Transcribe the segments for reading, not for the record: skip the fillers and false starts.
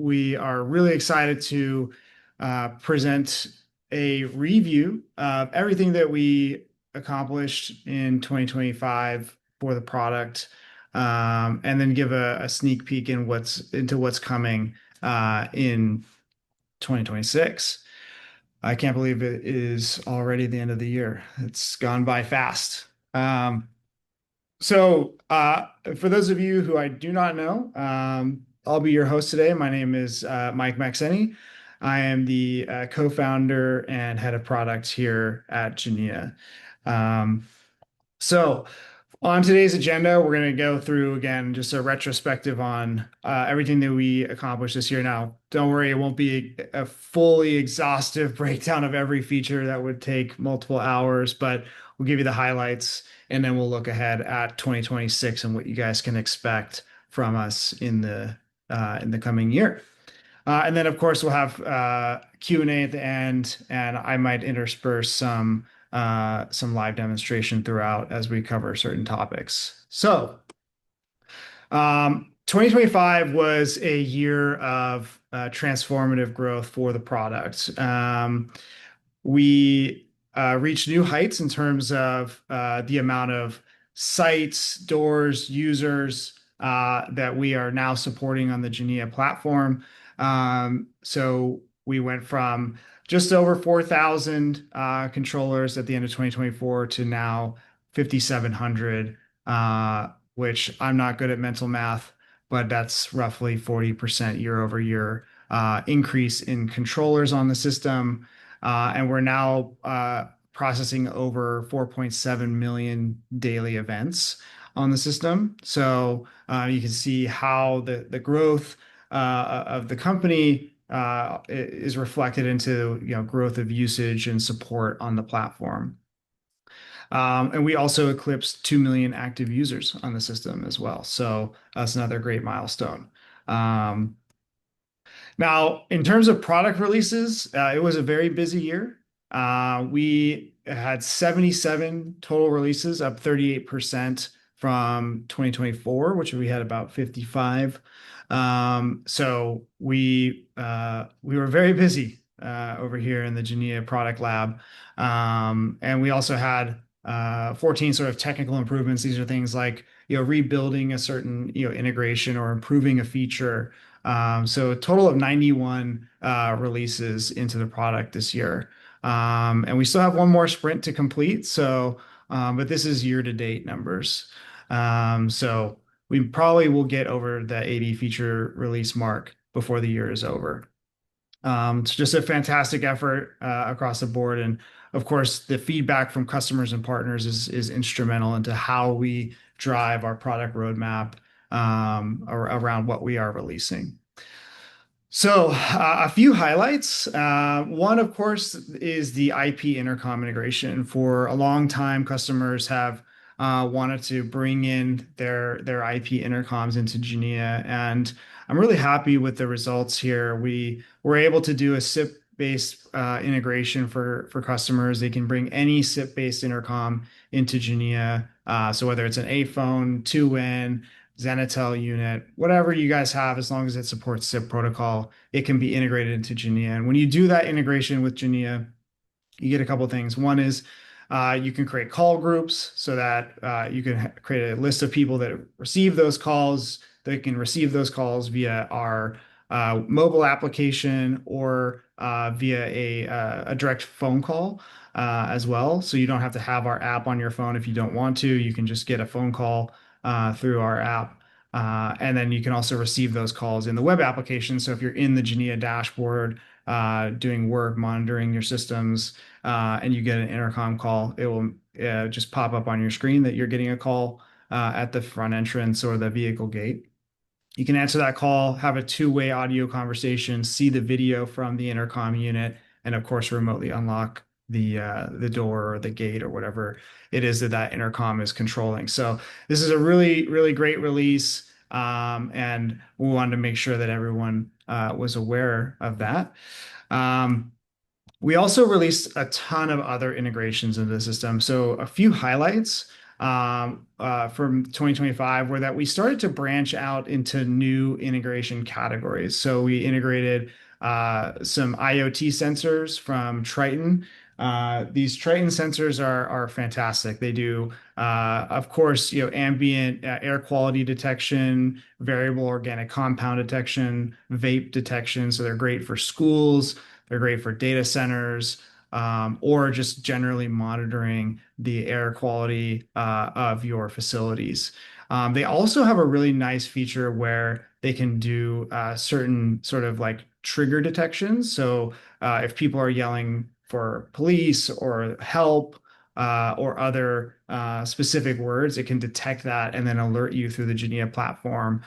we are really excited to present a review of everything that we accomplished in 2025 for the product, and then give a sneak peek into what's coming in 2026. I can't believe it is already the end of the year. It's gone by fast. For those of you who I do not know, I'll be your host today. My name is Mike Maxsenti. I am the co-founder and head of product here at Genea. Um, so, on today's agenda, we're going to go through again just a retrospective on everything that we accomplished this year. Now, don't worry, it won't be a fully exhaustive breakdown of every feature that would take multiple hours, but we'll give you the highlights and then we'll look ahead at 2026 and what you guys can expect from us in the coming year. And then, of course, we'll have Q&A at the end, and I might intersperse some live demonstration throughout as we cover certain topics. 2025 was a year of transformative growth for the product. We reached new heights in terms of the amount of sites, doors, users that we are now supporting on the Genea platform. So we went from just over 4,000 controllers at the end of 2024 to now 5,700, which I'm not good at mental math, but that's roughly 40% year over year increase in controllers on the system. And we're now processing over 4.7 million daily events on the system. So you can see how the growth of the company is reflected into growth of usage and support on the platform. And we also eclipsed 2 million active users on the system as well. So that's another great milestone. Now, in terms of product releases, it was a very busy year. We had 77 total releases, up 38% from 2024, which we had about 55. So we were very busy over here in the Genea product lab. And we also had 14 sort of technical improvements. These are things like rebuilding a certain integration or improving a feature. So a total of 91 releases into the product this year. And we still have one more sprint to complete. So, but this is year-to-date numbers. So we probably will get over the 80 feature release mark before the year is over. It's just a fantastic effort across the board. And of course, the feedback from customers and partners is instrumental into how we drive our product roadmap around what we are releasing. So a few highlights. One, of course, is the IP intercom integration. For a long time, customers have wanted to bring in their IP intercoms into Genea, and I'm really happy with the results here. We were able to do a SIP-based integration for customers. They can bring any SIP-based intercom into Genea. So whether it's an A-phone, 2WIN, Zenatel unit, whatever you guys have, as long as it supports SIP protocol, it can be integrated into Genea. And when you do that integration with Genea, you get a couple of things. One is you can create call groups so that you can create a list of people that receive those calls. They can receive those calls via our mobile application or via a direct phone call as well. So you don't have to have our app on your phone if you don't want to. You can just get a phone call through our app. And then you can also receive those calls in the web application. So if you're in the Genea dashboard doing work, monitoring your systems, and you get an intercom call, it will just pop up on your screen that you're getting a call at the front entrance or the vehicle gate. You can answer that call, have a two-way audio conversation, see the video from the intercom unit, and of course, remotely unlock the door or the gate or whatever it is that intercom is controlling. So this is a really, really great release, and we wanted to make sure that everyone was aware of that. We also released a ton of other integrations into the system. So a few highlights. from 2025 were that we started to branch out into new integration categories. So we integrated some IoT sensors from Triton. These Triton sensors are fantastic. They do, of course, ambient air quality detection, variable organic compound detection, vape detection. So they're great for schools. They're great for data centers, or just generally monitoring the air quality of your facilities. They also have a really nice feature where they can do certain sort of like trigger detections. So if people are yelling for police or help or other specific words, it can detect that and then alert you through the Genea platform.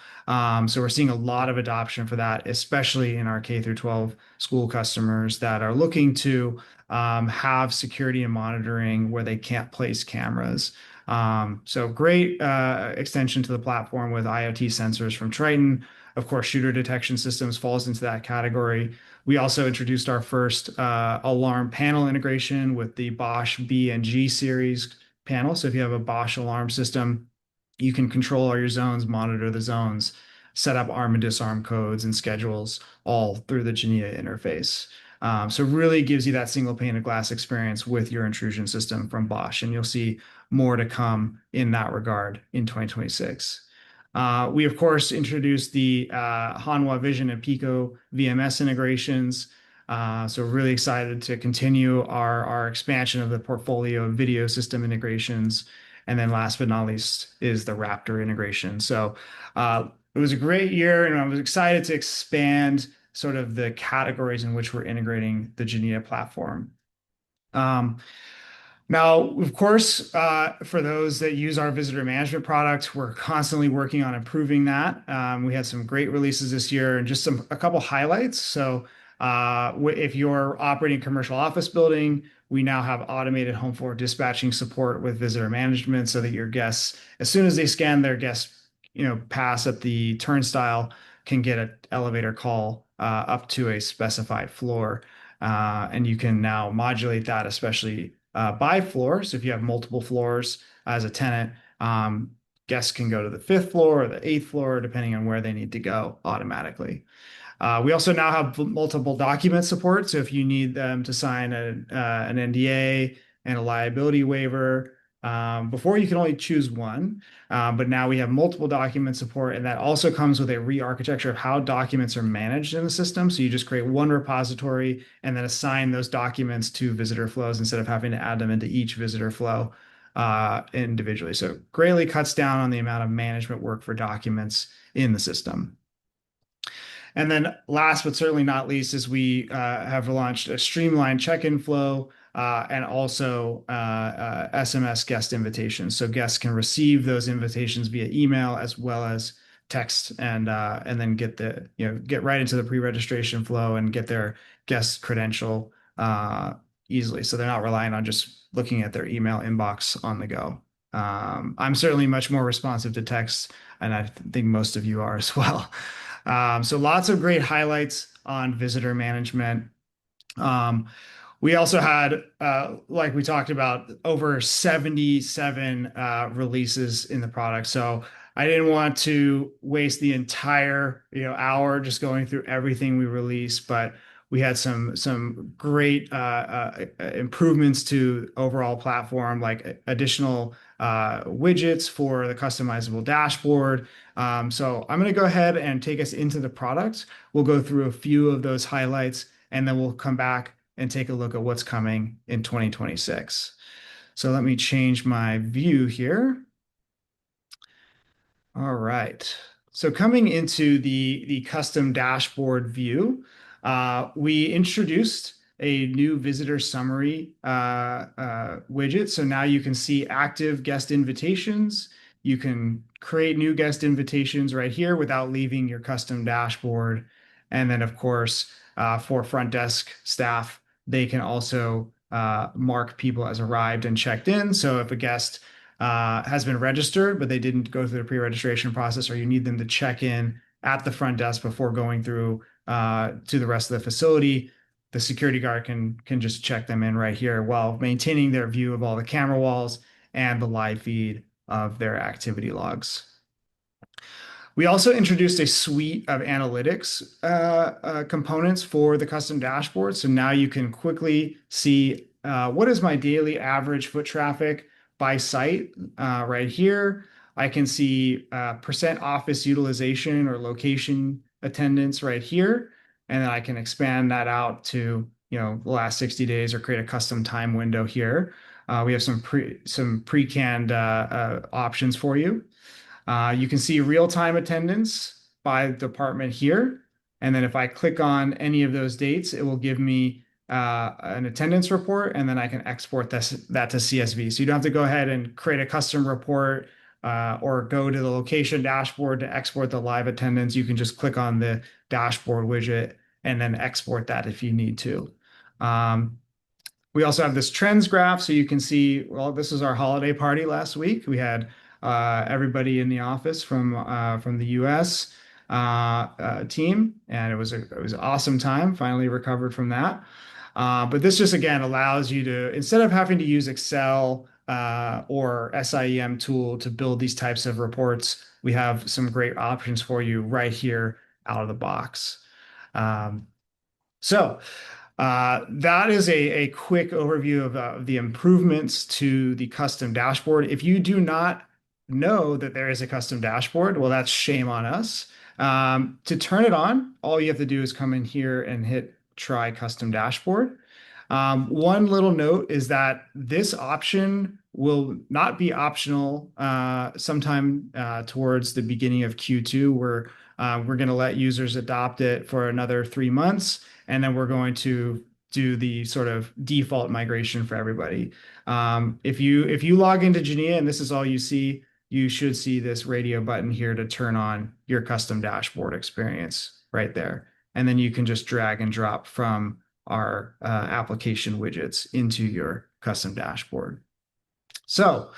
So we're seeing a lot of adoption for that, especially in our K through 12 school customers that are looking to have security and monitoring where they can't place cameras. So great extension to the platform with IoT sensors from Triton. Of course, shooter detection systems falls into that category. We also introduced our first alarm panel integration with the Bosch B and G series panel. So if you have a Bosch alarm system, you can control all your zones, monitor the zones, set up arm and disarm codes and schedules all through the Genea interface. So really gives you that single pane of glass experience with your intrusion system from Bosch, and you'll see more to come in that regard in 2026. We, of course, introduced the Hanwha Vision and Pico VMS integrations. So really excited to continue our expansion of the portfolio of video system integrations. And then last but not least is the Raptor integration. So it was a great year, and I was excited to expand sort of the categories in which we're integrating the Genea platform. Um, Now, of course, for those that use our visitor management product, we're constantly working on improving that. We had some great releases this year and just a couple highlights. So, if you're operating a commercial office building, we now have automated home floor dispatching support with visitor management so that your guests, as soon as they scan their guest, pass at the turnstile, can get an elevator call up to a specified floor. And you can now modulate that, especially by floor. So if you have multiple floors as a tenant, guests can go to the fifth floor or the eighth floor, depending on where they need to go automatically. We also now have multiple document support. So if you need them to sign an NDA and a liability waiver, before you can only choose one, but now we have multiple document support, and that also comes with a re-architecture of how documents are managed in the system. So you just create one repository and then assign those documents to visitor flows instead of having to add them into each visitor flow individually. So greatly cuts down on the amount of management work for documents in the system. And then last but certainly not least is we have launched a streamlined check-in flow and also SMS guest invitations. So guests can receive those invitations via email as well as text and then get right into the pre-registration flow and get their guest credential easily. So they're not relying on just looking at their email inbox on the go. I'm certainly much more responsive to text, and I think most of you are as well. So lots of great highlights on visitor management. We also had, like we talked about, over 77 releases in the product. So I didn't want to waste the entire hour just going through everything we released, but we had some great improvements to overall platform, like additional widgets for the customizable dashboard. So I'm going to go ahead and take us into the product. We'll go through a few of those highlights, and then we'll come back and take a look at what's coming in 2026. So let me change my view here. All right. So coming into the custom dashboard view, we introduced a new visitor summary widget. So now you can see active guest invitations. You can create new guest invitations right here without leaving your custom dashboard. And then, of course, for front desk staff, they can also mark people as arrived and checked in. So if a guest has been registered, but they didn't go through the pre-registration process, or you need them to check in at the front desk before going through to the rest of the facility, the security guard can just check them in right here while maintaining their view of all the camera walls and the live feed of their activity logs. We also introduced a suite of analytics components for the custom dashboard. So now you can quickly see what is my daily average foot traffic by site right here. I can see percent office utilization or location attendance right here. And then I can expand that out to, the last 60 days or create a custom time window here. We have some pre-canned options for you. You can see real-time attendance by department here. And then if I click on any of those dates, it will give me an attendance report, and then I can export that to CSV. So you don't have to go ahead and create a custom report or go to the location dashboard to export the live attendance. You can just click on the dashboard widget and then export that if you need to. We also have this trends graph, so you can see, well, this was our holiday party last week. We had everybody in the office from the US team, and it was an awesome time. Finally recovered from that. But this just again allows you to, instead of having to use Excel or SIEM tool to build these types of reports, we have some great options for you right here out of the box. So that is a quick overview of the improvements to the custom dashboard. If you do not know that there is a custom dashboard, well, that's shame on us. To turn it on, all you have to do is come in here and hit try custom dashboard. One little note is that this option will not be optional sometime towards the beginning of Q2, where we're going to let users adopt it for another 3 months, and then we're going to do the sort of default migration for everybody. If you log into Genea and this is all you see, you should see this radio button here to turn on your custom dashboard experience right there. And then you can just drag and drop from our application widgets into your custom dashboard. So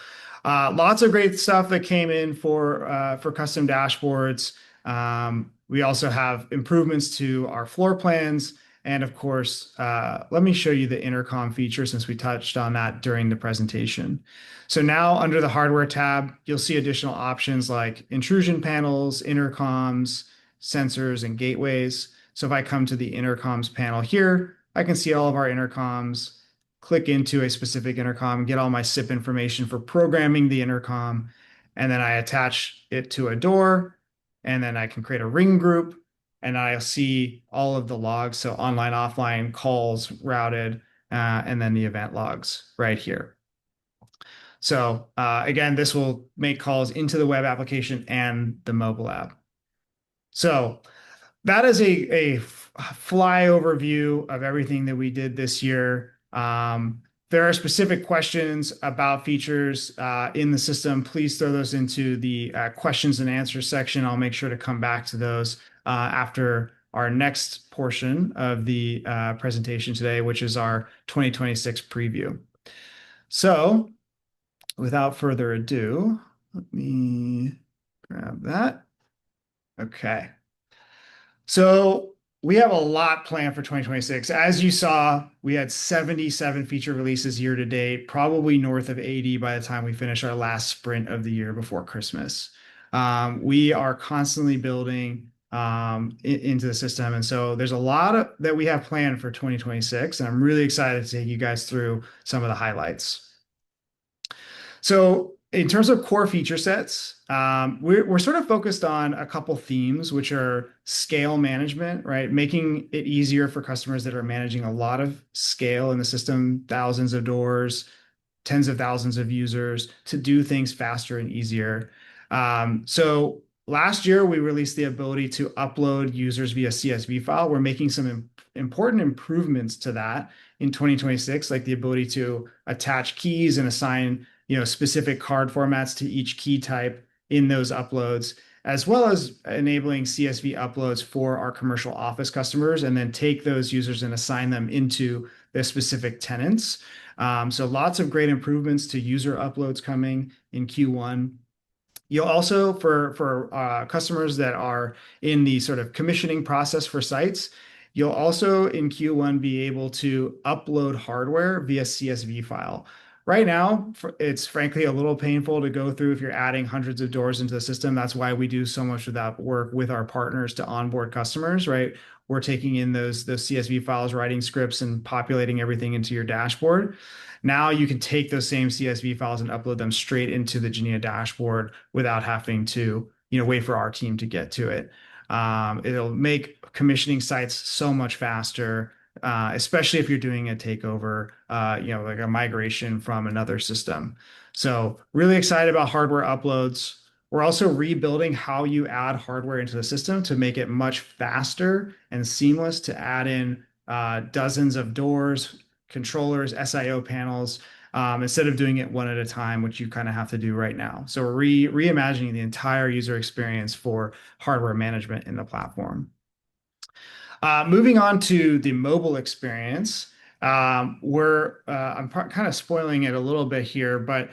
lots of great stuff that came in for custom dashboards. We also have improvements to our floor plans. And of course, let me show you the intercom feature since we touched on that during the presentation. So now under the hardware tab, you'll see additional options like intrusion panels, intercoms, sensors, and gateways. So if I come to the intercoms panel here, I can see all of our intercoms, click into a specific intercom, get all my SIP information for programming the intercom, and then I attach it to a door, and then I can create a ring group, and I'll see all of the logs, so online, offline, calls, routed, and then the event logs right here. So again, this will make calls into the web application and the mobile app. So that is a fly overview of everything that we did this year. There are specific questions about features in the system. Please throw those into the questions and answers section. I'll make sure to come back to those after our next portion of the presentation today, which is our 2026 preview. So without further ado, let me grab that. Okay. So we have a lot planned for 2026. As you saw, we had 77 feature releases year to date, probably north of 80 by the time we finish our last sprint of the year before Christmas. We are constantly building into the system. And so there's a lot that we have planned for 2026. And I'm really excited to take you guys through some of the highlights. So in terms of core feature sets, we're sort of focused on a couple themes, which are scale management, right? Making it easier for customers that are managing a lot of scale in the system, thousands of doors, tens of thousands of users, to do things faster and easier. So last year, we released the ability to upload users via CSV file. We're making some important improvements to that in 2026, like the ability to attach keys and assign specific card formats to each key type in those uploads, as well as enabling CSV uploads for our commercial office customers, and then take those users and assign them into their specific tenants. So lots of great improvements to user uploads coming in Q1. You'll also, for customers that are in the sort of commissioning process for sites, you'll also in Q1 be able to upload hardware via CSV file. Right now, it's frankly a little painful to go through if you're adding hundreds of doors into the system. That's why we do so much of that work with our partners to onboard customers, right? We're taking in those CSV files, writing scripts, and populating everything into your dashboard. Now you can take those same CSV files and upload them straight into the Genea dashboard without having to, wait for our team to get to it. It'll make commissioning sites so much faster, especially if you're doing a takeover, like a migration from another system. So really excited about hardware uploads. We're also rebuilding how you add hardware into the system to make it much faster and seamless to add in dozens of doors, controllers, SIO panels, instead of doing it one at a time, which you kind of have to do right now. So we're reimagining the entire user experience for hardware management in the platform. Moving on to the mobile experience, I'm kind of spoiling it a little bit here, but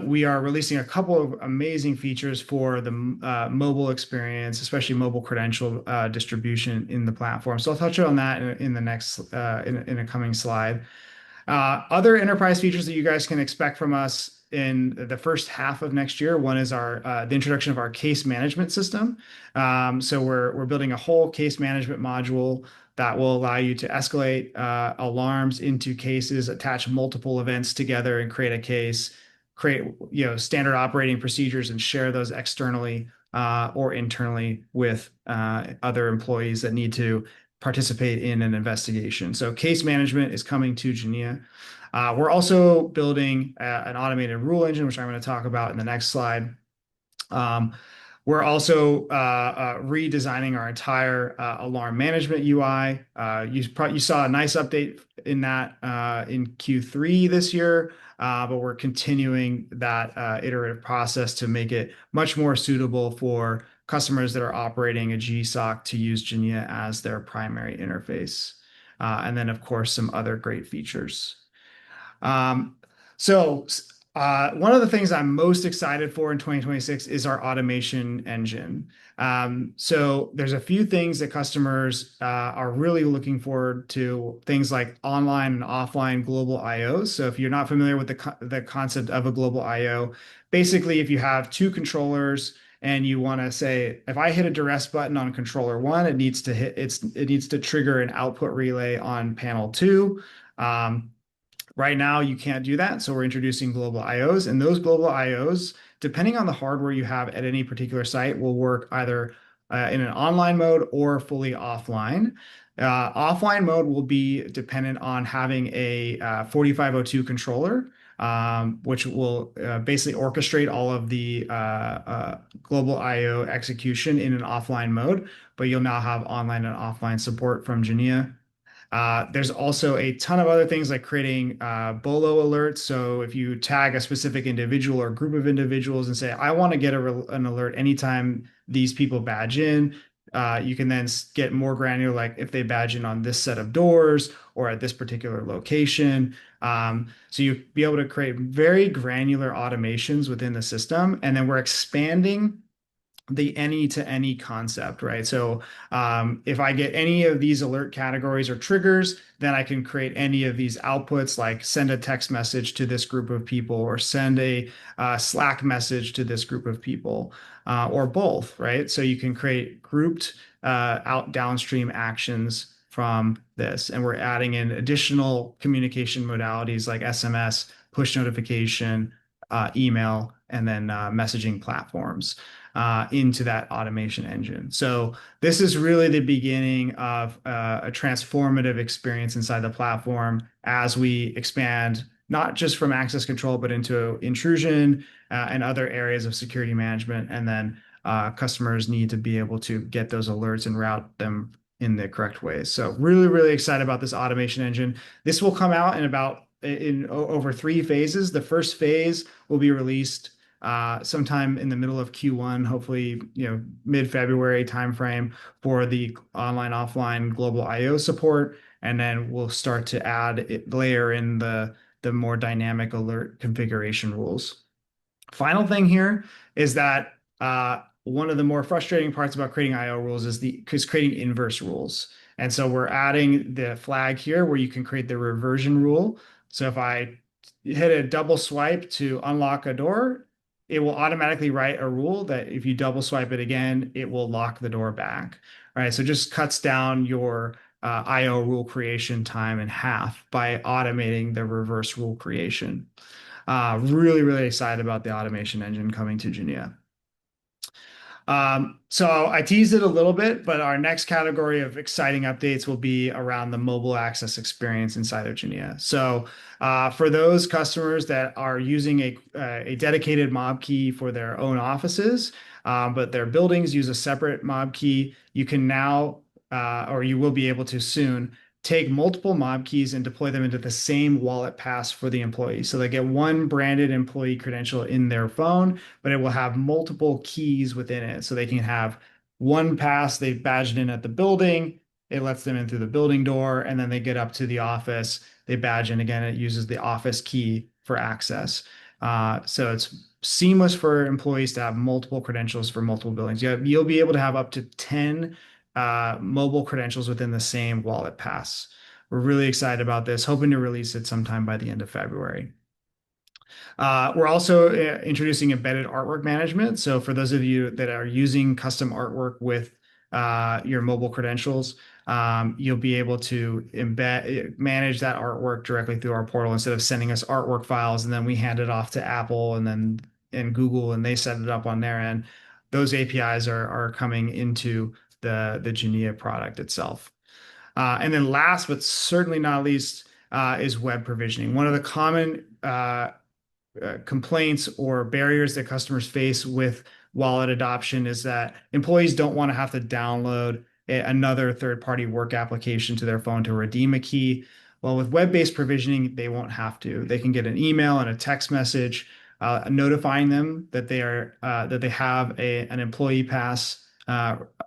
we are releasing a couple of amazing features for the mobile experience, especially mobile credential distribution in the platform. So I'll touch on that in the next in a coming slide. Other enterprise features that you guys can expect from us in the first half of next year. One is the introduction of our case management system. So we're building a whole case management module that will allow you to escalate alarms into cases, attach multiple events together, and create a case, create standard operating procedures, and share those externally or internally with other employees that need to participate in an investigation. So case management is coming to Genea. We're also building an automated rule engine, which I'm going to talk about in the next slide. We're also redesigning our entire alarm management UI. You saw a nice update in that in Q3 this year, but we're continuing that iterative process to make it much more suitable for customers that are operating a GSOC to use Genea as their primary interface. And then, of course, some other great features. Um, so one of the things I'm most excited for in 2026 is our automation engine. So there's a few things that customers are really looking forward to, things like online and offline global IOs. So if you're not familiar with the concept of a global IO, basically if you have two controllers and you want to say, if I hit a duress button on controller one, it needs to trigger an output relay on panel two. Right now, you can't do that. So we're introducing global IOs, and those global IOs, depending on the hardware you have at any particular site, will work either in an online mode or fully offline. Offline mode will be dependent on having a 4502 controller, which will basically orchestrate all of the global IO execution in an offline mode, but you'll now have online and offline support from Genea. There's also a ton of other things like creating BOLO alerts. So if you tag a specific individual or group of individuals and say, I want to get an alert anytime these people badge in, you can then get more granular, like if they badge in on this set of doors or at this particular location. So you be able to create very granular automations within the system. And then we're expanding the any to any concept, right? So if I get any of these alert categories or triggers, then I can create any of these outputs, like send a text message to this group of people or send a Slack message to this group of people, or both, right? So you can create grouped downstream actions from this. And we're adding in additional communication modalities like SMS, push notification, email, and then messaging platforms into that automation engine. So this is really the beginning of a transformative experience inside the platform as we expand not just from access control, but into intrusion and other areas of security management. And then customers need to be able to get those alerts and route them in the correct ways. So really, really excited about this automation engine. This will come out in over 3 phases. The first phase will be released sometime in the middle of Q1, hopefully, mid-February timeframe for the online, offline global IO support. And then we'll start to layer in the more dynamic alert configuration rules. Final thing here is that one of the more frustrating parts about creating IO rules is creating inverse rules. And so we're adding the flag here where you can create the reversion rule. So if I hit a double swipe to unlock a door, it will automatically write a rule that if you double swipe it again, it will lock the door back. All right, so just cuts down your IO rule creation time in half by automating the reverse rule creation. Really, really excited about the automation engine coming to Genea. So I teased it a little bit, but our next category of exciting updates will be around the mobile access experience inside of Genea. So for those customers that are using a dedicated mob key for their own offices, but their buildings use a separate mob key, you can now, or you will be able to soon, take multiple mob keys and deploy them into the same wallet pass for the employee. So they get one branded employee credential in their phone, but it will have multiple keys within it. So they can have one pass, they've badged in at the building, it lets them in through the building door, and then they get up to the office, they badge in again, it uses the office key for access. So it's seamless for employees to have multiple credentials for multiple buildings. You'll be able to have up to 10 mobile credentials within the same wallet pass. We're really excited about this, hoping to release it sometime by the end of February. We're also introducing embedded artwork management. So for those of you that are using custom artwork with your mobile credentials, you'll be able to manage that artwork directly through our portal instead of sending us artwork files and then we hand it off to Apple and Google and they set it up on their end. Those APIs are coming into the Genea product itself. And then last but certainly not least is web provisioning. One of the common complaints or barriers that customers face with wallet adoption is that employees don't want to have to download another third-party work application to their phone to redeem a key. Well, with web-based provisioning, they won't have to. They can get an email and a text message notifying them that they have an employee pass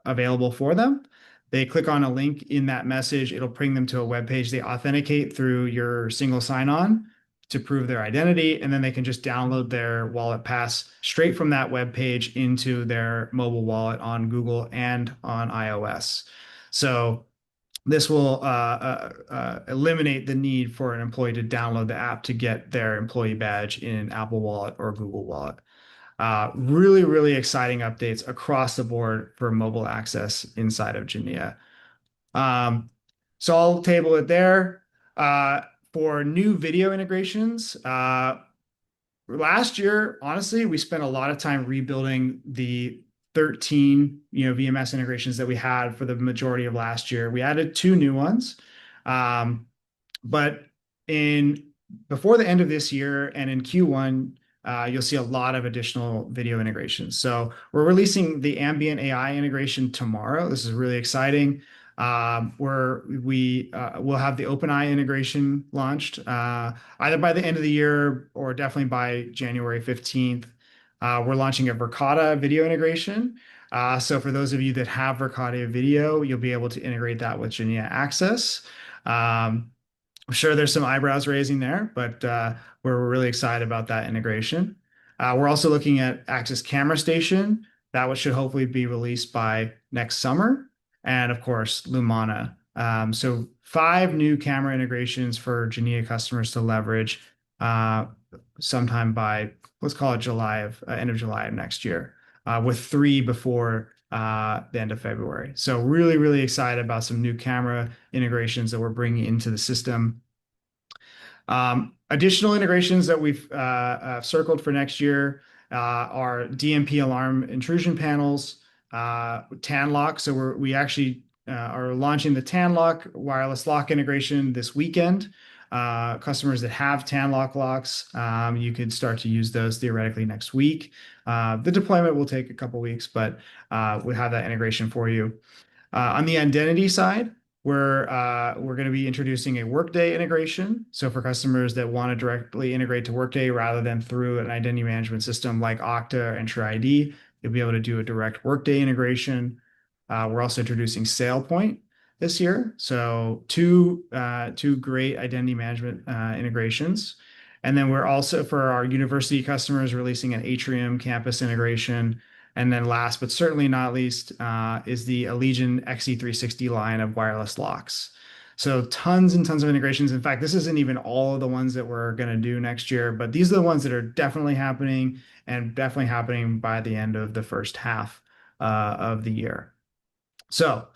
available for them. They click on a link in that message. It'll bring them to a web page. They authenticate through your single sign-on to prove their identity, and then they can just download their wallet pass straight from that web page into their mobile wallet on Google and on iOS. So this will eliminate the need for an employee to download the app to get their employee badge in Apple Wallet or Google Wallet. Really, really exciting updates across the board for mobile access inside of Genea. So I'll table it there. For new video integrations, last year, honestly, we spent a lot of time rebuilding the 13, VMS integrations that we had for the majority of last year. We added 2 new ones. But before the end of this year and in Q1, you'll see a lot of additional video integrations. So we're releasing the ambient AI integration tomorrow. This is really exciting. Where we'll have the OpenEye integration launched either by the end of the year or definitely by January 15th. We're launching a Verkada video integration. So for those of you that have Verkada video, you'll be able to integrate that with Genea Access. I'm sure there's some eyebrows raising there, but we're really excited about that integration. We're also looking at Access Camera Station. That should hopefully be released by next summer. And of course, Lumana. So 5 new camera integrations for Genea customers to leverage sometime by, let's call it end of July of next year, with 3 before the end of February. So really, really excited about some new camera integrations that we're bringing into the system. Additional integrations that we've circled for next year are DMP alarm intrusion panels, TANlock. So we actually are launching the TANlock wireless lock integration this weekend. Customers that have TANlock locks, you could start to use those theoretically next week. The deployment will take a couple weeks, but we'll have that integration for you. On the identity side, we're going to be introducing a Workday integration. So for customers that want to directly integrate to Workday rather than through an identity management system like Okta and TrueID, you'll be able to do a direct Workday integration. We're also introducing SailPoint this year. So two great identity management integrations. And then we're also, for our university customers, releasing an Atrium campus integration. And then last, but certainly not least, is the Allegion XE360 line of wireless locks. So tons and tons of integrations. In fact, this isn't even all of the ones that we're going to do next year, but these are the ones that are definitely happening and definitely happening by the end of the first half of the year. So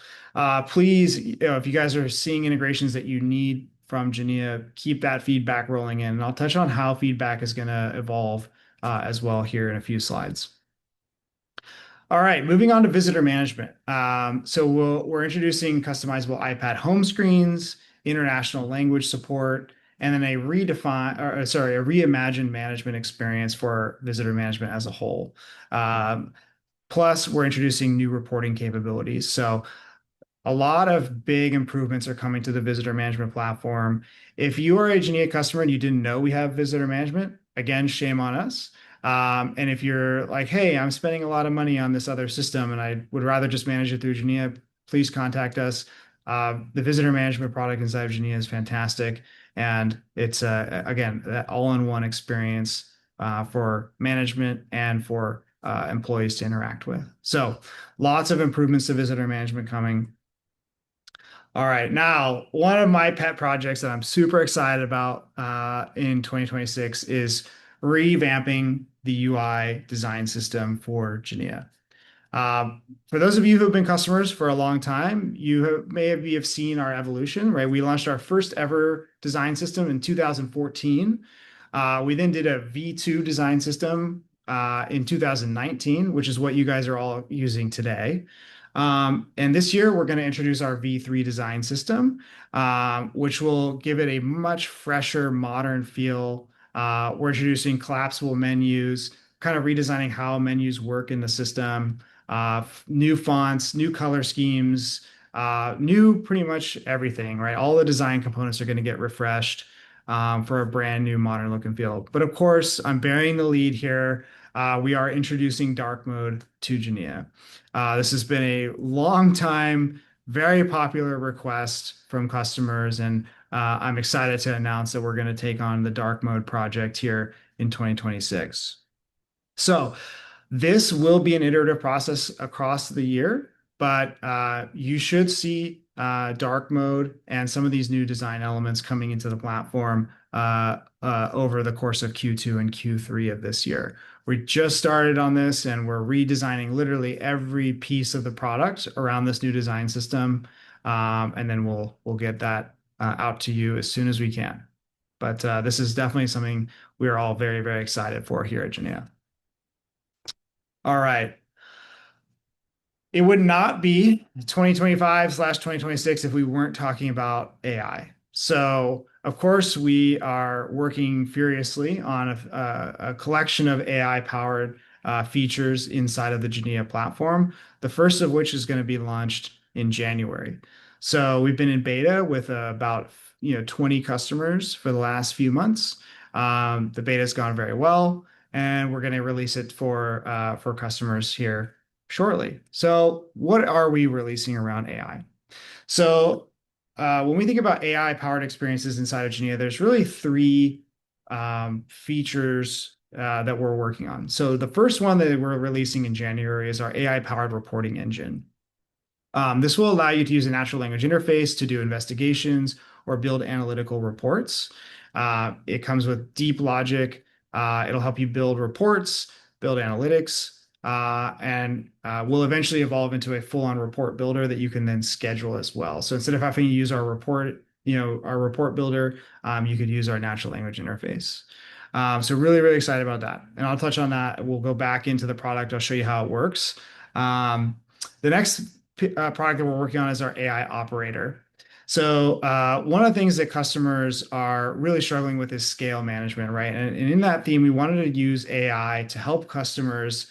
please, if you guys are seeing integrations that you need from Genea, keep that feedback rolling in. And I'll touch on how feedback is going to evolve as well here in a few slides. All right, moving on to visitor management. So we're introducing customizable iPad home screens, international language support, and then a reimagined management experience for visitor management as a whole. Plus, we're introducing new reporting capabilities. So a lot of big improvements are coming to the visitor management platform. If you are a Genea customer and you didn't know we have visitor management, again, shame on us. And if you're like, hey, I'm spending a lot of money on this other system and I would rather just manage it through Genea, please contact us. The visitor management product inside of Genea is fantastic. And it's, again, that all-in-one experience for management and for employees to interact with. So lots of improvements to visitor management coming. All right. Now, one of my pet projects that I'm super excited about in 2026 is revamping the UI design system for Genea. For those of you who have been customers for a long time, you have seen our evolution, right? We launched our first ever design system in 2014. We then did a V2 design system in 2019, which is what you guys are all using today. And this year, we're going to introduce our V3 design system, which will give it a much fresher, modern feel. We're introducing collapsible menus, kind of redesigning how menus work in the system, new fonts, new color schemes, new pretty much everything, right? All the design components are going to get refreshed for a brand new modern look and feel. But of course, I'm bearing the lead here. We are introducing dark mode to Genea. This has been a long time, very popular request from customers, and I'm excited to announce that we're going to take on the dark mode project here in 2026. So this will be an iterative process across the year, but you should see dark mode and some of these new design elements coming into the platform over the course of Q2 and Q3 of this year. We just started on this and we're redesigning literally every piece of the product around this new design system. And then we'll get that out to you as soon as we can. But this is definitely something we are all very, very excited for here at Genea. All right. It would not be 2025/2026 if we weren't talking about AI. So, of course, we are working furiously on a collection of AI-powered features inside of the Genea platform, the first of which is going to be launched in January. So we've been in beta with about 20 customers for the last few months. The beta has gone very well, and we're going to release it for customers here shortly. So what are we releasing around AI? So when we think about AI-powered experiences inside of Genea, there's really three features that we're working on. So the first one that we're releasing in January is our AI-powered reporting engine. This will allow you to use a natural language interface to do investigations or build analytical reports. It comes with deep logic. It'll help you build reports, build analytics, and will eventually evolve into a full-on report builder that you can then schedule as well. So instead of having to use our report builder, you could use our natural language interface. So really, really excited about that. And I'll touch on that. We'll go back into the product. I'll show you how it works. The next product that we're working on is our AI operator. So one of the things that customers are really struggling with is scale management, right? And in that theme, we wanted to use AI to help customers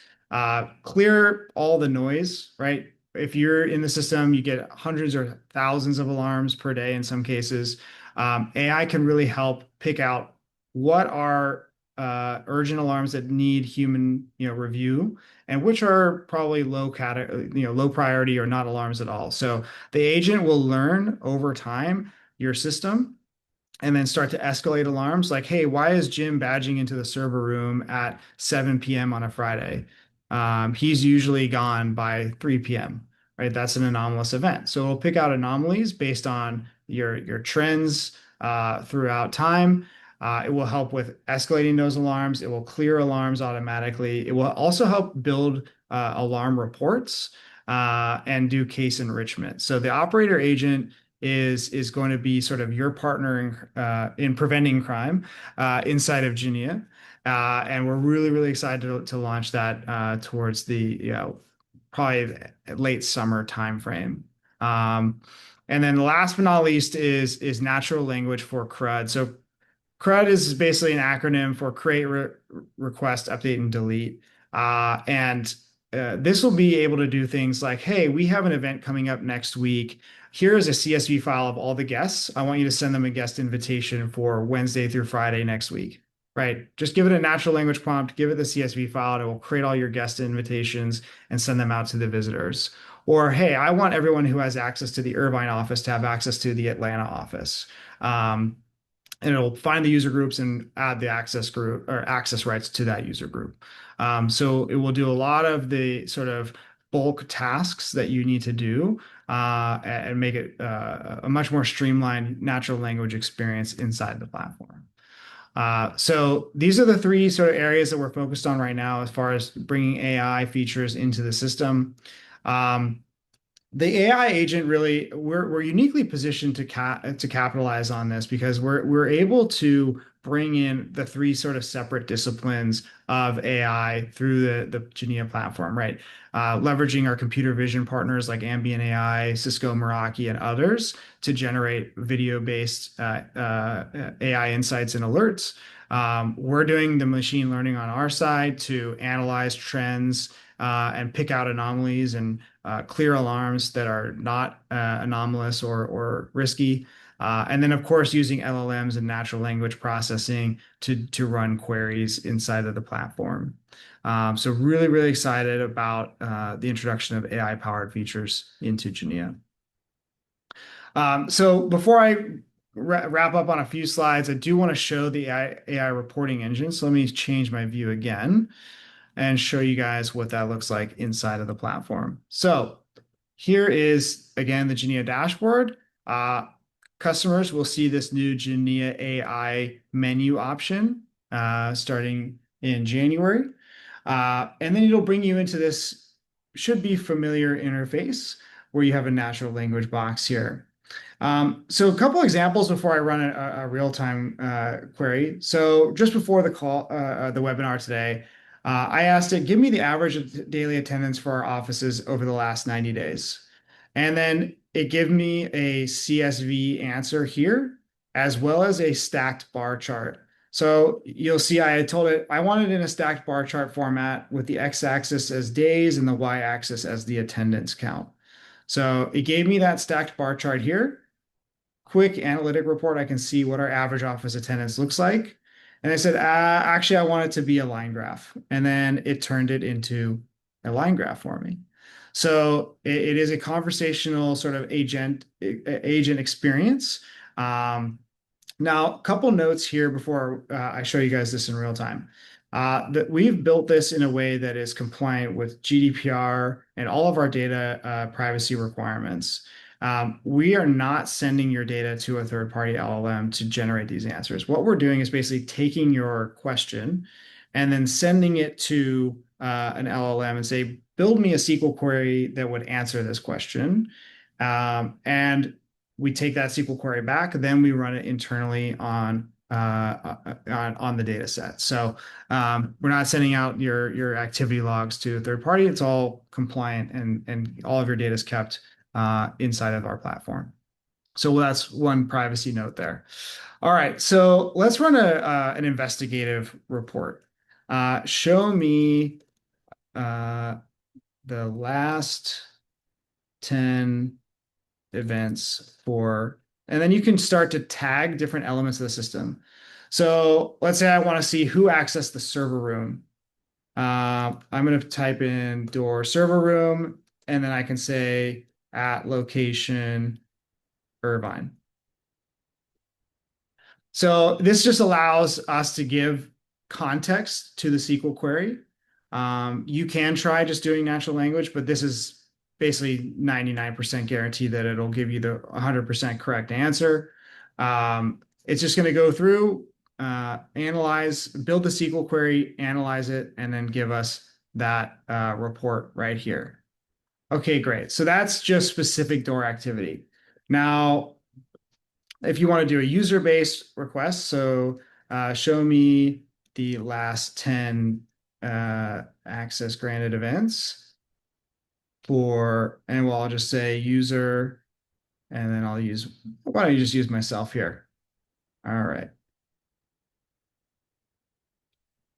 clear all the noise, right? If you're in the system, you get hundreds or thousands of alarms per day in some cases. AI can really help pick out what are urgent alarms that need human, review, and which are probably low priority or not alarms at all. So the agent will learn over time your system and then start to escalate alarms like, hey, why is Jim badging into the server room at 7 p.m. on a Friday? He's usually gone by 3 p.m., right? That's an anomalous event. So it'll pick out anomalies based on your trends throughout time. It will help with escalating those alarms. It will clear alarms automatically. It will also help build alarm reports and do case enrichment. So the operator agent is going to be sort of your partner in preventing crime inside of Genea. And we're really excited to launch that towards the, probably late summer timeframe. And then last but not least is natural language for CRUD. So CRUD is basically an acronym for create, request, update, and delete. And this will be able to do things like, hey, we have an event coming up next week. Here is a CSV file of all the guests. I want you to send them a guest invitation for Wednesday through Friday next week. Right? Just give it a natural language prompt, give it the CSV file, and it will create all your guest invitations and send them out to the visitors. Or, hey, I want everyone who has access to the Irvine office to have access to the Atlanta office. And it'll find the user groups and add the access group or access rights to that user group. So it will do a lot of the sort of bulk tasks that you need to do and make it a much more streamlined natural language experience inside the platform. So these are the three sort of areas that we're focused on right now as far as bringing AI features into the system. The AI agent really, we're uniquely positioned to capitalize on this because we're able to bring in the three sort of separate disciplines of AI through the Genea platform, right? Leveraging our computer vision partners like Ambient AI, Cisco Meraki, and others to generate video-based AI insights and alerts. We're doing the machine learning on our side to analyze trends and pick out anomalies and clear alarms that are not anomalous or risky. And then, of course, using LLMs and natural language processing to run queries inside of the platform. So really excited about the introduction of AI-powered features into Genea. So before I wrap up on a few slides, I do want to show the AI reporting engine. So let me change my view again and show you guys what that looks like inside of the platform. So here is, again, the Genea dashboard. Customers will see this new Genea AI menu option starting in January. And then it'll bring you into this should be familiar interface where you have a natural language box here. So a couple examples before I run a real-time query. So just before the call, the webinar today, I asked it, give me the average of daily attendance for our offices over the last 90 days. And then it gave me a CSV answer here, as well as a stacked bar chart. So you'll see I had told it I wanted in a stacked bar chart format with the x-axis as days and the y-axis as the attendance count. So it gave me that stacked bar chart here. Quick analytic report, I can see what our average office attendance looks like. And I said, actually, I want it to be a line graph. And then it turned it into a line graph for me. So it is a conversational sort of agent experience. Now, a couple notes here before I show you guys this in real time. That we've built this in a way that is compliant with GDPR and all of our data privacy requirements. We are not sending your data to a third-party LLM to generate these answers. What we're doing is basically taking your question and then sending it to an LLM and say, build me a SQL query that would answer this question. And we take that SQL query back, then we run it internally on the data set. So we're not sending out your activity logs to a third party. It's all compliant and all of your data is kept inside of our platform. So that's one privacy note there. All right, so let's run an investigative report. Show me the last 10 events for, and then you can start to tag different elements of the system. So let's say I want to see who accessed the server room. I'm going to type in door server room, and then I can say at location Irvine. So this just allows us to give context to the SQL query. You can try just doing natural language, but this is basically 99% guarantee that it'll give you the 100% correct answer. It's just going to go through, analyze, build the SQL query, analyze it, and then give us that report right here. Okay, great. So that's just specific door activity. Now, if you want to do a user-based request, so show me the last 10 access granted events and well, I'll just say user, and then why don't you just use myself here? All right.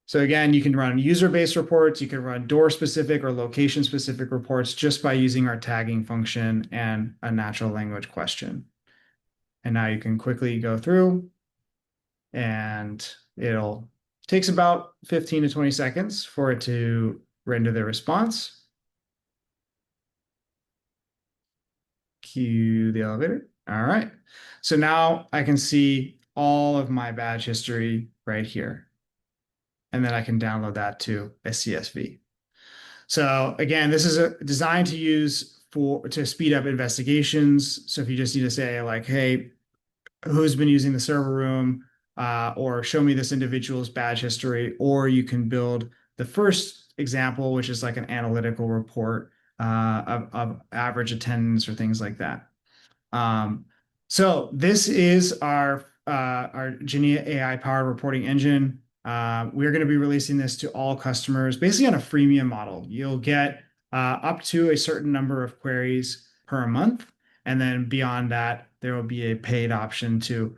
So again, you can run user-based reports, you can run door-specific or location-specific reports just by using our tagging function and a natural language question. And now you can quickly go through and it'll takes about 15 to 20 seconds for it to render the response. Cue the elevator. All right. So now I can see all of my badge history right here. And then I can download that to a CSV. So again, this is designed to use to speed up investigations. So if you just need to say like, hey, who's been using the server room, or show me this individual's badge history, or you can build the first example, which is like an analytical report of average attendance or things like that. So this is our Genea AI powered reporting engine. We're going to be releasing this to all customers, basically on a freemium model. You'll get up to a certain number of queries per month, and then beyond that, there will be a paid option to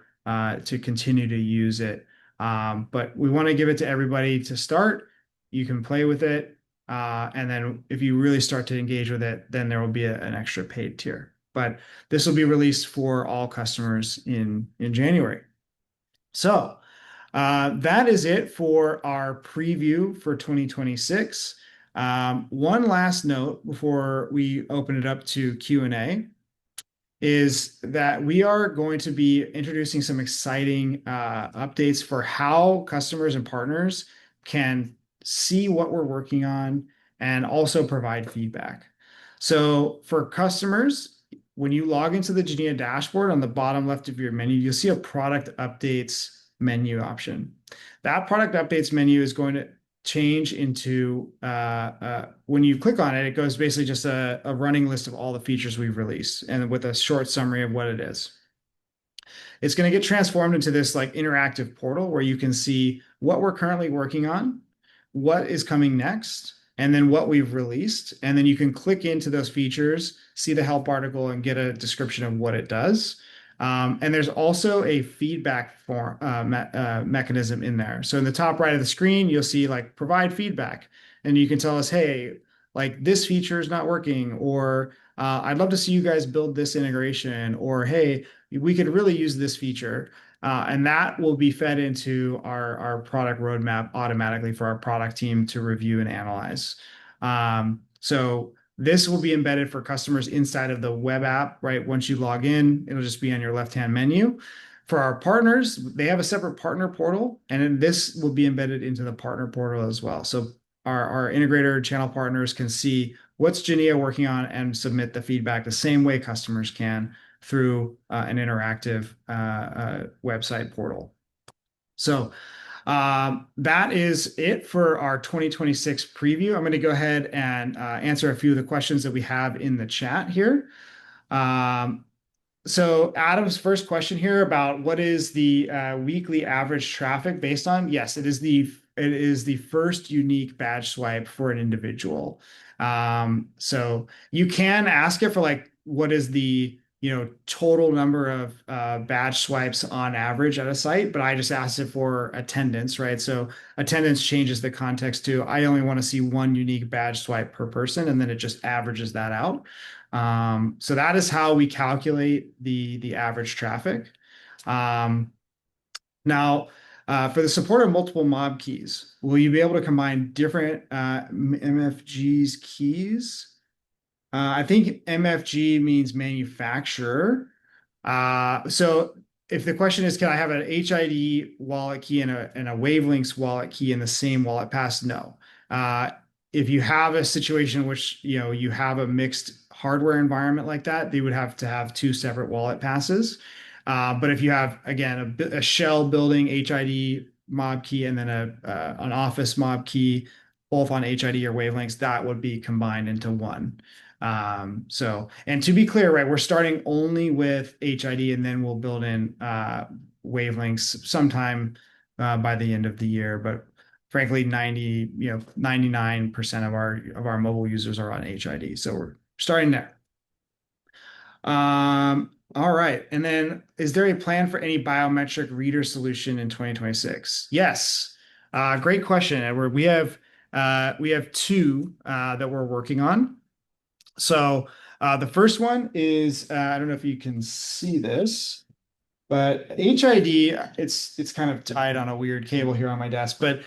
continue to use it. But we want to give it to everybody to start. You can play with it, and then if you really start to engage with it, then there will be an extra paid tier. But this will be released for all customers in January. So that is it for our preview for 2026. One last note before we open it up to Q&A is that we are going to be introducing some exciting updates for how customers and partners can see what we're working on and also provide feedback. So for customers, when you log into the Genea dashboard on the bottom left of your menu, you'll see a product updates menu option. That product updates menu is going to change into, when you click on it, it goes basically just a running list of all the features we've released and with a short summary of what it is. It's going to get transformed into this like interactive portal where you can see what we're currently working on, what is coming next, and then what we've released. And then you can click into those features, see the help article, and get a description of what it does. And there's also a feedback form mechanism in there. So in the top right of the screen, you'll see like provide feedback, and you can tell us, hey, like this feature is not working, or I'd love to see you guys build this integration, or hey, we could really use this feature. And that will be fed into our product roadmap automatically for our product team to review and analyze. So this will be embedded for customers inside of the web app, right? Once you log in, it'll just be on your left-hand menu. For our partners, they have a separate partner portal, and then this will be embedded into the partner portal as well. So our integrator channel partners can see what's Genea working on and submit the feedback the same way customers can through an interactive website portal. So that is it for our 2026 preview. I'm going to go ahead and answer a few of the questions that we have in the chat here. So Adam's first question here about what is the weekly average traffic based on? Yes, it is the first unique badge swipe for an individual. So you can ask it for like what is the total number of badge swipes on average at a site, but I just asked it for attendance, right? So attendance changes the context to I only want to see one unique badge swipe per person, and then it just averages that out. So that is how we calculate the average traffic. Now, for the support of multiple mob keys, will you be able to combine different MFG's keys? I think MFG means manufacturer. So if the question is, can I have an HID wallet key and a Wavelinks wallet key in the same wallet pass? No. If you have a situation in which you have a mixed hardware environment like that, they would have to have two separate wallet passes. But if you have, again, a shell building HID mob key and then an office mob key, both on HID or wavelengths, that would be combined into one. And to be clear, right, we're starting only with HID and then we'll build in wavelengths sometime by the end of the year. But frankly, 99% of our mobile users are on HID. So we're starting there. All right. And then is there a plan for any biometric reader solution in 2026? Yes. Great question, Edward. We have two that we're working on. So the first one is I don't know if you can see this, but HID, it's kind of tied on a weird cable here on my desk, but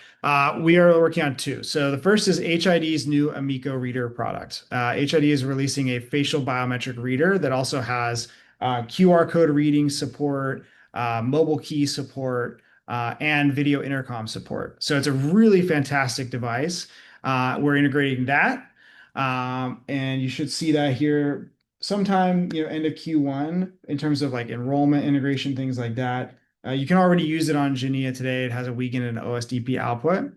we are working on two. So the first is HID's new Amico reader product. HID is releasing a facial biometric reader that also has QR code reading support, mobile key support, and video intercom support. So it's a really fantastic device. We're integrating that, and you should see that here sometime, end of Q1 in terms of like enrollment integration, things like that. You can already use it on Genea today. It has a weekend and an OSDP output.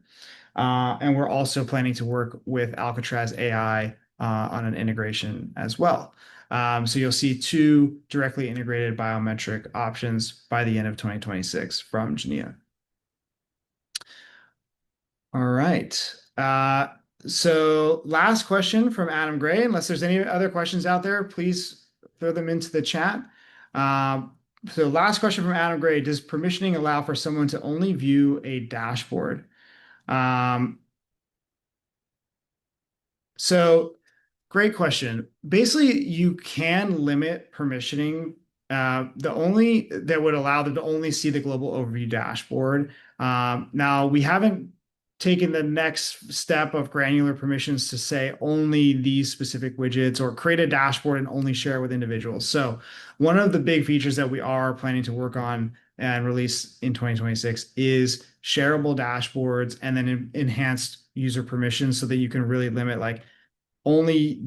And we're also planning to work with Alcatraz AI on an integration as well. So you'll see two directly integrated biometric options by the end of 2026 from Genea. All right. So last question from Adam Gray. Unless there's any other questions out there, please throw them into the chat. So last question from Adam Gray. Does permissioning allow for someone to only view a dashboard? So great question. Basically, you can limit permissioning. The only that would allow them to only see the global overview dashboard. Now, we haven't taken the next step of granular permissions to say only these specific widgets or create a dashboard and only share it with individuals. So one of the big features that we are planning to work on and release in 2026 is shareable dashboards and then enhanced user permissions so that you can really limit like only,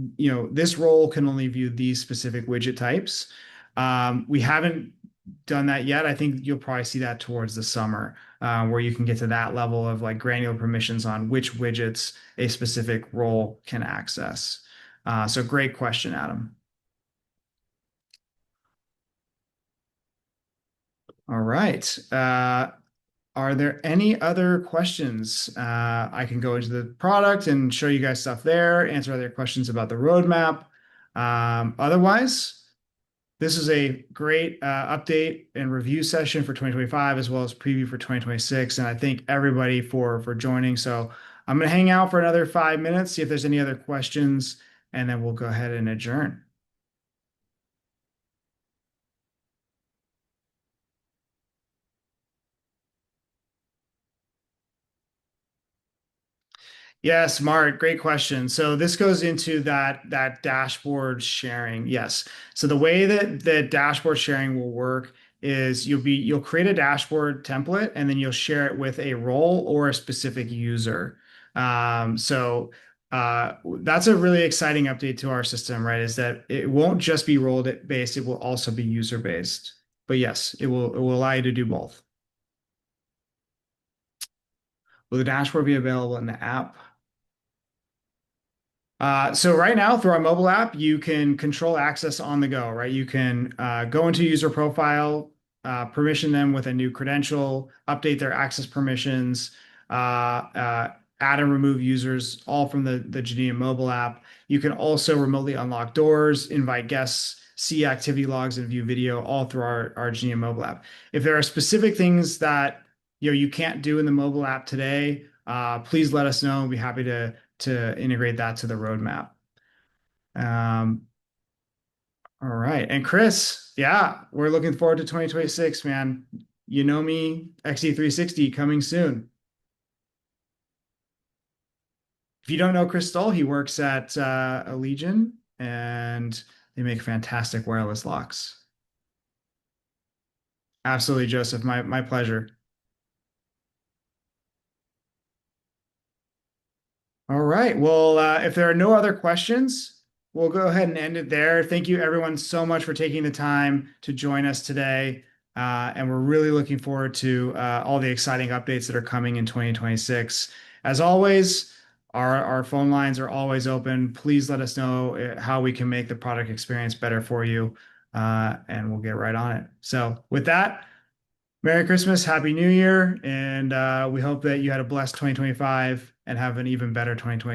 this role can only view these specific widget types. We haven't done that yet. I think you'll probably see that towards the summer, where you can get to that level of like granular permissions on which widgets a specific role can access. So great question, Adam. All right. Are there any other questions? I can go into the product and show you guys stuff there, answer other questions about the roadmap. Otherwise, this is a great update and review session for 2025 as well as preview for 2026. And I thank everybody for joining. So I'm going to hang out for another 5 minutes, see if there's any other questions, and then we'll go ahead and adjourn. Yes, Mark, great question. So this goes into that dashboard sharing. Yes. So the way that the dashboard sharing will work is you'll create a dashboard template and then you'll share it with a role or a specific user. That's a really exciting update to our system, right? Is that it won't just be role based, it will also be user based. But yes, it will allow you to do both. Will the dashboard be available in the app? So right now through our mobile app, you can control access on the go, right? You can go into user profile, permission them with a new credential, update their access permissions, add and remove users, all from the Genea mobile app. You can also remotely unlock doors, invite guests, see activity logs, and view video all through our Genea mobile app. If there are specific things that you can't do in the mobile app today, please let us know. We'll be happy to integrate that to the roadmap. All right. And Chris, yeah, we're looking forward to 2026, man. You know me, XD360 coming soon. If you don't know Chris Stoll, he works at Allegion and they make fantastic wireless locks. Absolutely, Joseph. My pleasure. All right. Well, if there are no other questions, we'll go ahead and end it there. Thank you everyone so much for taking the time to join us today. And we're really looking forward to all the exciting updates that are coming in 2026. As always, our phone lines are always open. Please let us know how we can make the product experience better for you, and we'll get right on it. So with that, Merry Christmas, Happy New Year, and we hope that you had a blessed 2025 and have an even better 2026.